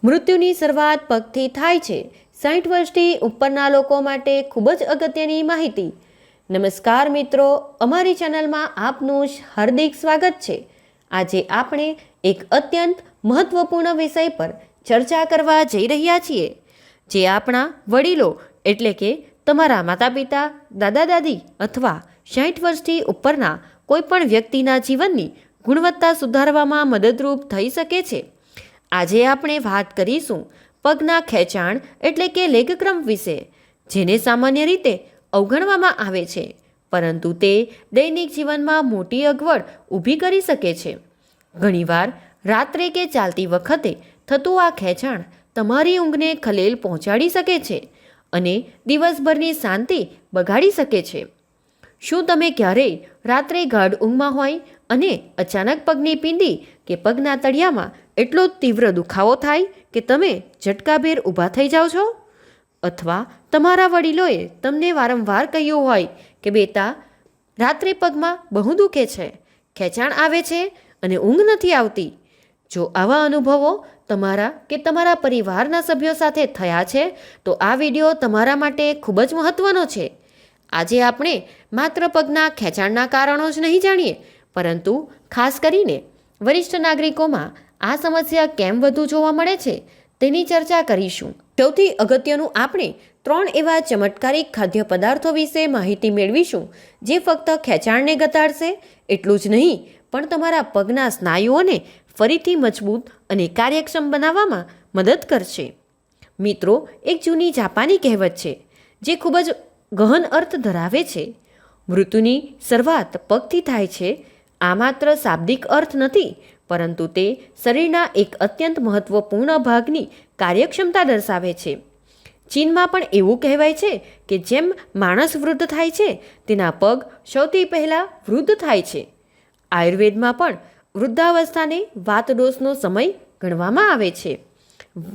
મૃત્યુની શરૂઆત પગથી થાય છે. 60 વર્ષથી ઉપરના લોકો માટે ખૂબ જ અગત્યની માહિતી. નમસ્કાર મિત્રો, અમારી ચેનલમાં આપનું હાર્દિક સ્વાગત છે. આજે આપણે એક અત્યંત મહત્વપૂર્ણ વિષય પર ચર્ચા કરવા જઈ રહ્યા છીએ, જે આપણા વડીલો એટલે કે તમારા માતા પિતા, દાદા દાદી અથવા 60 વર્ષથી ઉપરના કોઈપણ વ્યક્તિના જીવનની ગુણવત્તા સુધારવામાં મદદરૂપ થઈ શકે છે. આજે આપણે વાત કરીશું પગના ખેંચાણ એટલે કે લેગ ક્રમ્પ વિશે, જેને સામાન્ય રીતે અવગણવામાં આવે છે, પરંતુ તે દૈનિક જીવનમાં મોટી અગવડ ઊભી કરી શકે છે. ઘણીવાર રાત્રે કે ચાલતી વખતે થતું આ ખેંચાણ તમારી ઊંઘને ખલેલ પહોંચાડી શકે છે અને દિવસભરની શાંતિ બગાડી શકે છે. શું તમે ક્યારેય રાત્રે ગાઢ ઊંઘમાં હોય અને અચાનક પગની પીંડી કે પગના તળિયામાં એટલો તીવ્ર દુખાવો થાય કે તમે ઝટકાભેર ઊભા થઈ જાઓ છો? અથવા તમારા વડીલોએ તમને વારંવાર કહ્યું હોય કે બેટા, રાત્રે પગમાં બહુ દુખે છે, ખેંચાણ આવે છે અને ઊંઘ નથી આવતી? જો આવા અનુભવો તમારા કે તમારા પરિવારના સભ્યો સાથે થયા છે, તો આ વિડીયો તમારા માટે ખૂબ જ મહત્વનો છે. આજે આપણે માત્ર પગના ખેંચાણના કારણો જ નહીં જાણીએ, પરંતુ ખાસ કરીને વરિષ્ઠ નાગરિકોમાં આ સમસ્યા કેમ વધુ જોવા મળે છે તેની ચર્ચા કરીશું. સૌથી અગત્યનું, આપણે 3 એવા ચમત્કારિક ખાદ્ય પદાર્થો વિશે માહિતી મેળવીશું, જે ફક્ત ખેંચાણને ઘટાડશે એટલું જ નહીં, પણ તમારા પગના સ્નાયુઓને ફરીથી મજબૂત અને કાર્યક્ષમ બનાવવામાં મદદ કરશે. મિત્રો, એક જૂની જાપાની કહેવત છે જે ખૂબ જ ગહન અર્થ ધરાવે છે. મૃત્યુની શરૂઆત પગથી થાય છે. આ માત્ર શાબ્દિક અર્થ નથી, પરંતુ તે શરીરના એક અત્યંત મહત્વપૂર્ણ ભાગની કાર્યક્ષમતા દર્શાવે છે. ચીનમાં પણ એવું કહેવાય છે કે જેમ માણસ વૃદ્ધ થાય છે, તેના પગ સૌથી પહેલાં વૃદ્ધ થાય છે. આયુર્વેદમાં પણ વૃદ્ધાવસ્થાને વાતદોષનો સમય ગણવામાં આવે છે.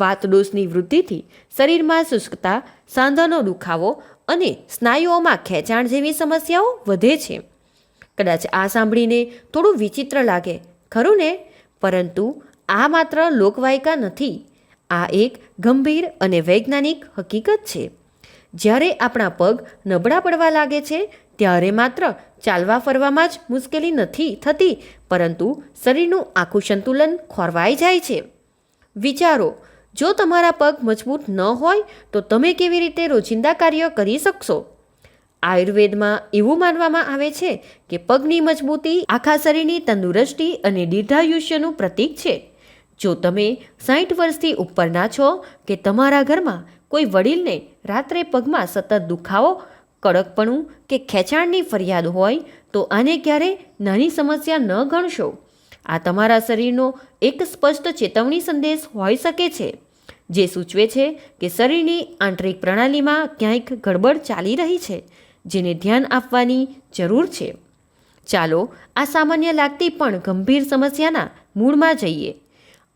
વાતદોષની વૃદ્ધિથી શરીરમાં શુષ્કતા, સાંધાનો દુખાવો અને સ્નાયુઓમાં ખેંચાણ જેવી સમસ્યાઓ વધે છે. કદાચ આ સાંભળીને થોડું વિચિત્ર લાગે, ખરું ને? પરંતુ આ માત્ર લોકવાયકા નથી. આ એક ગંભીર અને વૈજ્ઞાનિક હકીકત છે. જ્યારે આપણા પગ નબળા પડવા લાગે છે, ત્યારે માત્ર ચાલવા ફરવામાં જ મુશ્કેલી નથી થતી, પરંતુ શરીરનું આખું સંતુલન ખોરવાઈ જાય છે. વિચારો, જો તમારા પગ મજબૂત ન હોય તો તમે કેવી રીતે રોજિંદા કાર્ય કરી શકશો? આયુર્વેદમાં એવું માનવામાં આવે છે કે પગની મજબૂતી આખા શરીરની તંદુરસ્તી અને દીર્ઘાયુષ્યનું પ્રતીક છે. જો તમે 60 વર્ષથી ઉપરના છો કે તમારા ઘરમાં કોઈ વડીલને રાત્રે પગમાં સતત દુખાવો, કડકપણું કે ખેંચાણની ફરિયાદ હોય, તો આને ક્યારેય નાની સમસ્યા ન ગણશો. આ તમારા શરીરનો એક સ્પષ્ટ ચેતવણી સંદેશ હોઈ શકે છે, જે સૂચવે છે કે શરીરની આંતરિક પ્રણાલીમાં ક્યાંક ગડબડ ચાલી રહી છે, જેને ધ્યાન આપવાની જરૂર છે. ચાલો આ સામાન્ય લાગતી પણ ગંભીર સમસ્યાના મૂળમાં જઈએ.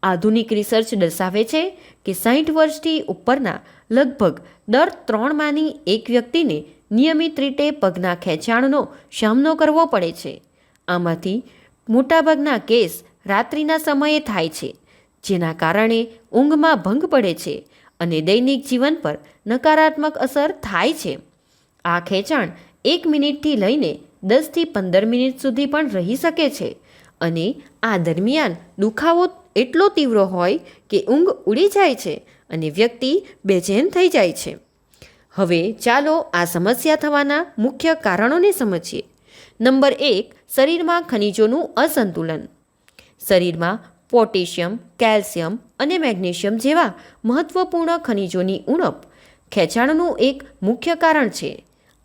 આધુનિક રિસર્ચ દર્શાવે છે કે 60 વર્ષથી ઉપરના લગભગ દર 3માંની 1 વ્યક્તિને નિયમિત રીતે પગના ખેંચાણનો સામનો કરવો પડે છે. આમાંથી મોટાભાગના કેસ રાત્રિના સમયે થાય છે, જેના કારણે ઊંઘમાં ભંગ પડે છે અને દૈનિક જીવન પર નકારાત્મક અસર થાય છે. આ ખેંચાણ 1 મિનિટથી લઈને 10 થી 15 મિનિટ સુધી પણ રહી શકે છે, અને આ દરમિયાન દુખાવો એટલો તીવ્ર હોય કે ઊંઘ ઉડી જાય છે અને વ્યક્તિ બેચેન થઈ જાય છે. હવે ચાલો આ સમસ્યા થવાના મુખ્ય કારણોને સમજીએ. નંબર 1, શરીરમાં ખનિજોનું અસંતુલન. શરીરમાં પોટેશિયમ, કેલ્શિયમ અને મેગ્નેશિયમ જેવા મહત્વપૂર્ણ ખનિજોની ઉણપ ખેંચાણનું એક મુખ્ય કારણ છે.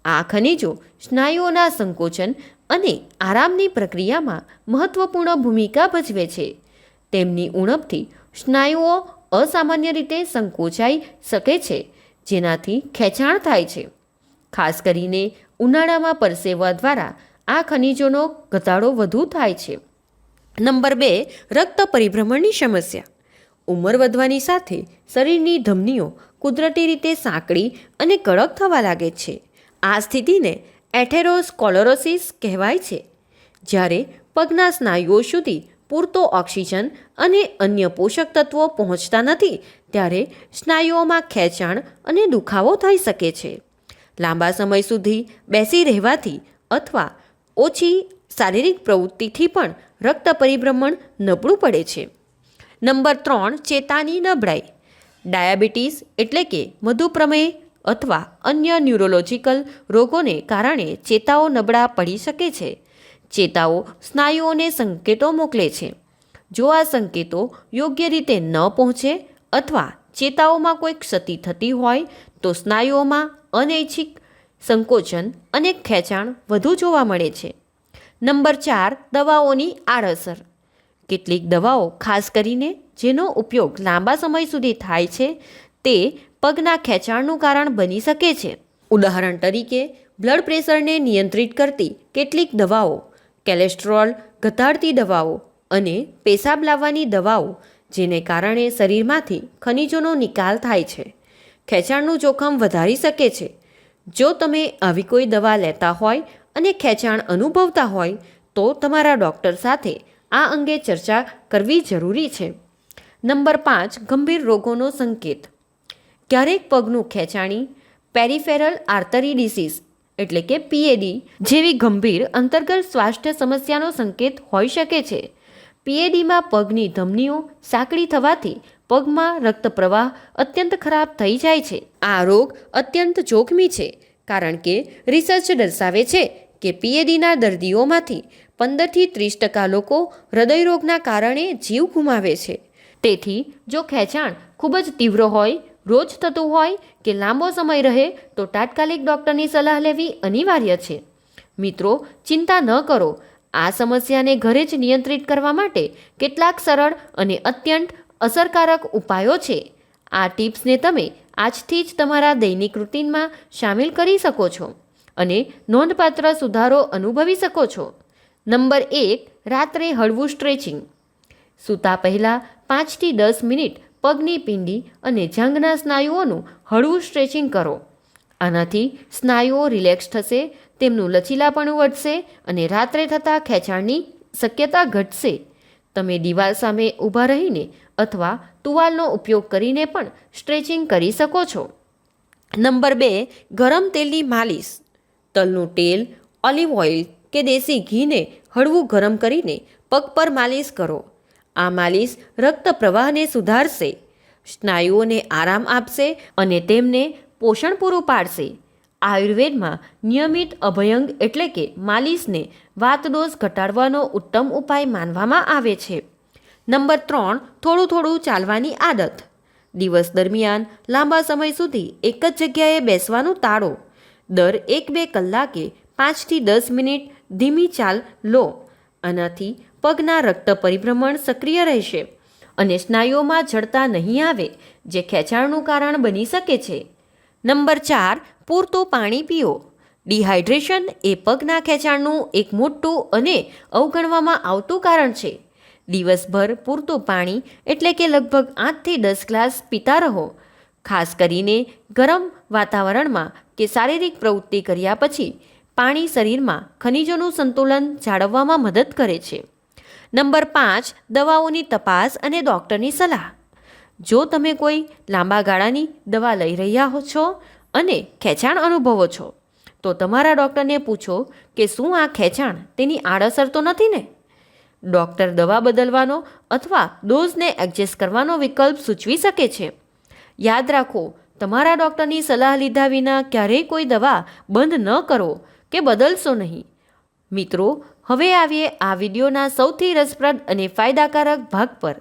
આ ખનિજો સ્નાયુઓના સંકોચન અને આરામની પ્રક્રિયામાં મહત્વપૂર્ણ ભૂમિકા ભજવે છે. તેમની ઉણપથી સ્નાયુઓ અસામાન્ય રીતે સંકોચાઈ શકે છે, જેનાથી ખેંચાણ થાય છે. ખાસ કરીને ઉનાળામાં પરસેવા દ્વારા આ ખનિજોનો ઘટાડો વધુ થાય છે. નંબર 2, રક્ત પરિભ્રમણની સમસ્યા. ઉંમર વધવાની સાથે શરીરની ધમનીઓ કુદરતી રીતે સાંકડી અને કડક થવા લાગે છે. આ સ્થિતિને એથેરોસ્ક્લેરોસિસ કહેવાય છે. જ્યારે પગના સ્નાયુઓ સુધી પૂરતો ઓક્સિજન અને અન્ય પોષક તત્વો પહોંચતા નથી ત્યારે સ્નાયુઓમાં ખેંચાણ અને દુખાવો થઈ શકે છે. લાંબા સમય સુધી બેસી રહેવાથી અથવા ઓછી શારીરિક પ્રવૃત્તિથી પણ રક્ત પરિભ્રમણ નબળું પડે છે. નંબર 3, ચેતાની નબળાઈ. ડાયાબિટીસ એટલે કે મધુપ્રમેહ અથવા અન્ય ન્યુરોલોજિકલ રોગોને કારણે ચેતાઓ નબળા પડી શકે છે. ચેતાઓ સ્નાયુઓને સંકેતો મોકલે છે. જો આ સંકેતો યોગ્ય રીતે ન પહોંચે અથવા ચેતાઓમાં કોઈ ક્ષતિ થતી હોય તો સ્નાયુઓમાં અનૈચ્છિક સંકોચન અને ખેંચાણ વધુ જોવા મળે છે. નંબર 4, દવાઓની આડઅસર. કેટલીક દવાઓ ખાસ કરીને જેનો ઉપયોગ લાંબા સમય સુધી થાય છે તે પગના ખેંચાણનું કારણ બની શકે છે. ઉદાહરણ તરીકે બ્લડ પ્રેશરને નિયંત્રિત કરતી કેટલીક દવાઓ, કોલેસ્ટ્રોલ ઘટાડતી દવાઓ અને પેશાબ લાવવાની દવાઓ જેને કારણે શરીરમાંથી ખનિજોનો નિકાલ થાય છે, ખેંચાણનું જોખમ વધારી શકે છે. જો તમે આવી કોઈ દવા લેતા હોય અને ખેંચાણ અનુભવતા હોય તો તમારા ડૉક્ટર સાથે આ અંગે ચર્ચા કરવી જરૂરી છે. નંબર 5, ગંભીર રોગોનો સંકેત. ક્યારેક પગનું ખેંચાણી પેરિફેરલ આર્ટરી ડિસીઝ એટલે કે PAD જેવી ગંભીર અંતર્ગત સ્વાસ્થ્ય સમસ્યાનો સંકેત હોઈ શકે છે. PADમાં પગની ધમનીઓ સાંકડી થવાથી પગમાં રક્ત પ્રવાહ અત્યંત ખરાબ થઈ જાય છે. આ રોગ અત્યંત જોખમી છે કારણ કે રિસર્ચ દર્શાવે છે કે PADના દર્દીઓમાંથી 15થી 30% લોકો હૃદયરોગના કારણે જીવ ગુમાવે છે. તેથી જો ખેંચાણ ખૂબ જ તીવ્ર હોય, રોજ થતું હોય કે લાંબો સમય રહે તો તાત્કાલિક ડૉક્ટરની સલાહ લેવી અનિવાર્ય છે. મિત્રો, ચિંતા ન કરો. આ સમસ્યાને ઘરે જ નિયંત્રિત કરવા માટે કેટલાક સરળ અને અત્યંત અસરકારક ઉપાયો છે. આ ટિપ્સને તમે આજથી જ તમારા દૈનિક રૂટીનમાં સામેલ કરી શકો છો અને નોંધપાત્ર સુધારો અનુભવી શકો છો. નંબર 1, રાત્રે હળવું સ્ટ્રેચિંગ. સૂતા પહેલાં 5 થી 10 મિનિટ પગની પીંડી અને જાંઘના સ્નાયુઓનું હળવું સ્ટ્રેચિંગ કરો. આનાથી સ્નાયુઓ રિલેક્સ થશે, તેમનું લચીલાપણું વધશે અને રાત્રે થતા ખેંચાણની શક્યતા ઘટશે. તમે દિવાલ સામે ઊભા રહીને અથવા ટુવાલનો ઉપયોગ કરીને પણ સ્ટ્રેચિંગ કરી શકો છો. નંબર 2, ગરમ તેલની માલિશ. તલનું તેલ, ઓલિવ ઓઇલ કે દેશી ઘીને હળવું ગરમ કરીને પગ પર માલિશ કરો. આ માલિશ રક્ત પ્રવાહને સુધારશે, સ્નાયુઓને આરામ આપશે અને તેમને પોષણ પૂરું પાડશે. આયુર્વેદમાં નિયમિત અભયંગ એટલે કે માલિશને વાતદોષ ઘટાડવાનો ઉત્તમ ઉપાય માનવામાં આવે છે. નંબર 3, થોડું થોડું ચાલવાની આદત. દિવસ દરમિયાન લાંબા સમય સુધી એક જ જગ્યાએ બેસવાનું ટાળો. દર 1-2 કલાકે 5 થી 10 મિનિટ ધીમી ચાલ લો. આનાથી પગના રક્ત પરિભ્રમણ સક્રિય રહેશે અને સ્નાયુઓમાં જડતા નહીં આવે જે ખેંચાણનું કારણ બની શકે છે. નંબર 4, પૂરતું પાણી પીઓ. ડિહાઇડ્રેશન એ પગના ખેંચાણનું એક મોટું અને અવગણવામાં આવતું કારણ છે. દિવસભર પૂરતું પાણી એટલે કે લગભગ 8 થી 10 ગ્લાસ પીતા રહો. ખાસ કરીને ગરમ વાતાવરણમાં કે શારીરિક પ્રવૃત્તિ કર્યા પછી પાણી શરીરમાં ખનિજોનું સંતુલન જાળવવામાં મદદ કરે છે. નંબર 5, દવાઓની તપાસ અને ડૉક્ટરની સલાહ. જો તમે કોઈ લાંબા ગાળાની દવા લઈ રહ્યા છો અને ખેંચાણ અનુભવો છો તો તમારા ડૉક્ટરને પૂછો કે શું આ ખેંચાણ તેની આડઅસર તો નથી ને? ડૉક્ટર દવા બદલવાનો અથવા ડોઝને એડજસ્ટ કરવાનો વિકલ્પ સૂચવી શકે છે. યાદ રાખો, તમારા ડૉક્ટરની સલાહ લીધા વિના ક્યારેય કોઈ દવા બંધ ન કરો કે બદલશો નહીં. મિત્રો, હવે આવીએ આ વિડીયોના સૌથી રસપ્રદ અને ફાયદાકારક ભાગ પર.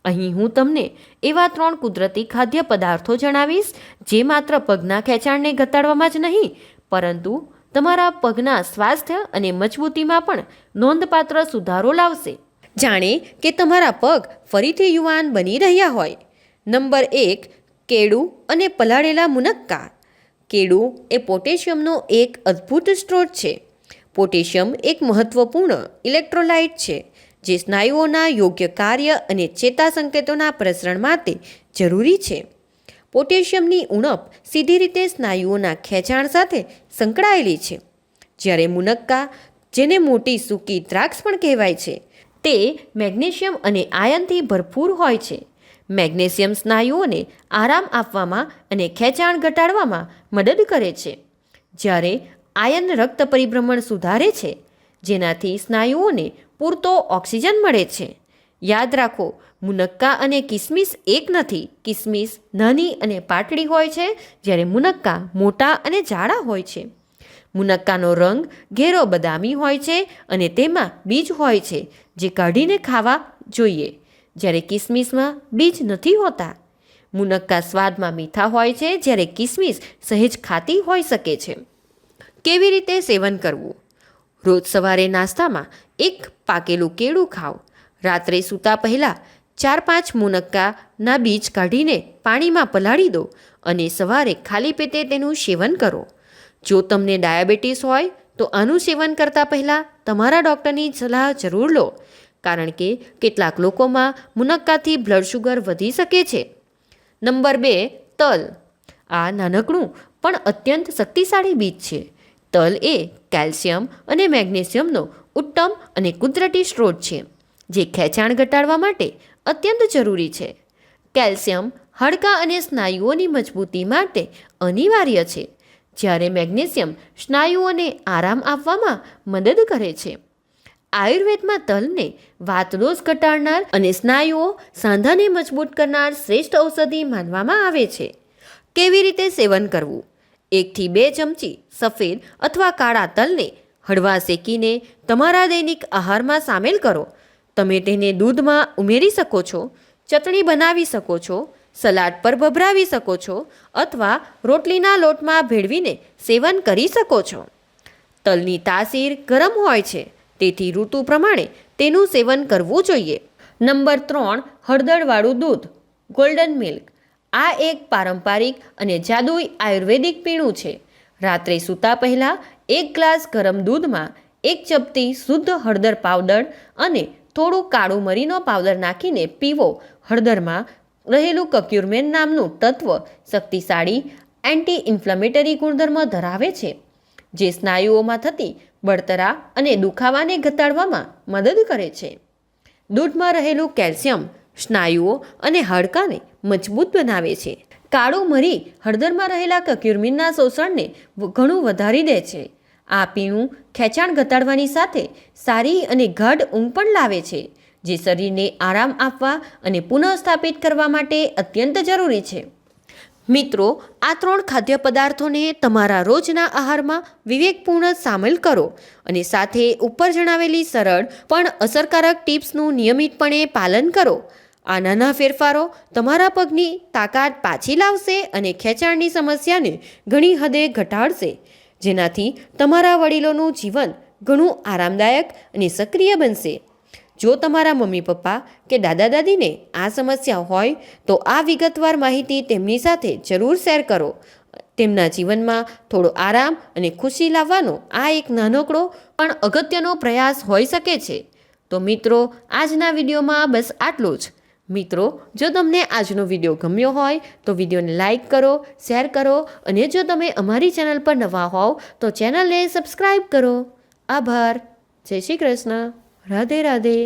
અહીં હું તમને એવા 3 કુદરતી ખાદ્ય પદાર્થો જણાવીશ જે માત્ર પગના ખેંચાણને ઘટાડવામાં જ નહીં પરંતુ તમારા પગના સ્વાસ્થ્ય અને મજબૂતીમાં પણ નોંધપાત્ર સુધારો લાવશે. જાણે કે તમારા પગ ફરીથી યુવાન બની રહ્યા હોય. નંબર 1, કેળું અને પલાળેલા મુનક્કા. કેળું એ પોટેશિયમનો એક અદ્ભુત સ્ત્રોત છે. પોટેશિયમ એક મહત્વપૂર્ણ ઇલેક્ટ્રોલાઇટ છે જે સ્નાયુઓના યોગ્ય કાર્ય અને ચેતા સંકેતોના પ્રસરણ માટે જરૂરી છે. પોટેશિયમની ઉણપ સીધી રીતે સ્નાયુઓના ખેંચાણ સાથે સંકળાયેલી છે, જ્યારે મુનક્કા, જેને મોટી સૂકી દ્રાક્ષ પણ કહેવાય છે, તે મેગ્નેશિયમ અને આયનથી ભરપૂર હોય છે. મેગ્નેશિયમ સ્નાયુઓને આરામ આપવામાં અને ખેંચાણ ઘટાડવામાં મદદ કરે છે, જ્યારે આયન રક્ત પરિભ્રમણ સુધારે છે, જેનાથી સ્નાયુઓને પૂરતો ઓક્સિજન મળે છે. યાદ રાખો, મુનક્કા અને કિસમિસ એક નથી. કિસમિસ નાની અને પાતળી હોય છે, જ્યારે મુનક્કા મોટા અને જાડા હોય છે. મુનક્કાનો રંગ ઘેરો બદામી હોય છે અને તેમાં બીજ હોય છે, જે કાઢીને ખાવા જોઈએ, જ્યારે કિસમિસમાં બીજ નથી હોતા. મુનક્કા સ્વાદમાં મીઠા હોય છે, જ્યારે કિસમિસ સહેજ ખાટી હોઈ શકે છે. કેવી રીતે સેવન કરવું? રોજ સવારે નાસ્તામાં એક પાકેલું કેળું ખાઓ. રાત્રે સૂતા પહેલાં 4-5 મુનક્કાના બીજ કાઢીને પાણીમાં પલાળી દો અને સવારે ખાલી પેટે તેનું સેવન કરો. જો તમને ડાયાબિટીસ હોય તો આનું સેવન કરતાં પહેલાં તમારા ડૉક્ટરની સલાહ જરૂર લો, કારણ કે કેટલાક લોકોમાં મુનક્કાથી બ્લડ શુગર વધી શકે છે. નંબર 2, તલ. આ નાનકડું પણ અત્યંત શક્તિશાળી બીજ છે. તલ એ કેલ્શિયમ અને મેગ્નેશિયમનો ઉત્તમ અને કુદરતી સ્ત્રોત છે, જે ખેંચાણ ઘટાડવા માટે અત્યંત જરૂરી છે. કેલ્શિયમ હાડકાં અને સ્નાયુઓની મજબૂતી માટે અનિવાર્ય છે, જ્યારે મેગ્નેશિયમ સ્નાયુઓને આરામ આપવામાં મદદ કરે છે. આયુર્વેદમાં તલને વાતદોષ ઘટાડનાર અને સ્નાયુઓ સાંધાને મજબૂત કરનાર શ્રેષ્ઠ ઔષધિ માનવામાં આવે છે. કેવી રીતે સેવન કરવું? 1-2 ચમચી સફેદ અથવા કાળા તલને હળવા શેકીને તમારા દૈનિક આહારમાં સામેલ કરો. તમે તેને દૂધમાં ઉમેરી શકો છો, ચટણી બનાવી શકો છો, સલાડ પર ભભરાવી શકો છો અથવા રોટલીના લોટમાં ભેળવીને સેવન કરી શકો છો. તલની તાસીર ગરમ હોય છે, તેથી ઋતુ પ્રમાણે તેનું સેવન કરવું જોઈએ. નંબર 3, હળદરવાળું દૂધ, ગોલ્ડન મિલ્ક. આ એક પારંપરિક અને જાદુઈ આયુર્વેદિક પીણું છે. રાત્રે સૂતા પહેલાં 1 ગ્લાસ ગરમ દૂધમાં 1 ચપટી શુદ્ધ હળદર પાવડર અને થોડું કાળું મરીનો પાવડર નાખીને પીવો. હળદરમાં રહેલું કર્ક્યુમિન નામનું તત્વ શક્તિશાળી એન્ટી ઇન્ફ્લેમેટરી ગુણધર્મ ધરાવે છે, જે સ્નાયુઓમાં થતી બળતરા અને દુખાવાને ઘટાડવામાં મદદ કરે છે. દૂધમાં રહેલું કેલ્શિયમ સ્નાયુઓ અને હાડકાંને મજબૂત બનાવે છે. કાળું મરી હળદરમાં રહેલા કર્ક્યુમિનના શોષણને ઘણું વધારી દે છે. આ પીણું ખેંચાણ ઘટાડવાની સાથે સારી અને ગાઢ ઊંઘ પણ લાવે છે, જે શરીરને આરામ આપવા અને પુનઃસ્થાપિત કરવા માટે અત્યંત જરૂરી છે. મિત્રો, આ 3 ખાદ્ય પદાર્થોને તમારા રોજના આહારમાં વિવેકપૂર્ણ સામેલ કરો અને સાથે ઉપર જણાવેલી સરળ પણ અસરકારક ટિપ્સનું નિયમિતપણે પાલન કરો. આ નાના ફેરફારો તમારા પગની તાકાત પાછી લાવશે અને ખેંચાણની સમસ્યાને ઘણી હદે ઘટાડશે, જેનાથી તમારા વડીલોનું જીવન ઘણું આરામદાયક અને સક્રિય બનશે. જો તમારા મમ્મી પપ્પા કે દાદા દાદીને આ સમસ્યા હોય તો આ વિગતવાર માહિતી તેમની સાથે જરૂર શેર કરો. તેમના જીવનમાં થોડો આરામ અને ખુશી લાવવાનો આ એક નાનકડો પણ અગત્યનો પ્રયાસ હોઈ શકે છે. તો મિત્રો, આજના વિડીયોમાં બસ આટલું જ. મિત્રો, જો તમને આજનો વિડીયો ગમ્યો હોય તો વિડીયોને લાઇક કરો, શેર કરો અને જો તમે અમારી ચેનલ પર નવા હોવ તો ચેનલને સબસ્ક્રાઈબ કરો. આભાર. જય શ્રી કૃષ્ણ. રાધે રાધે.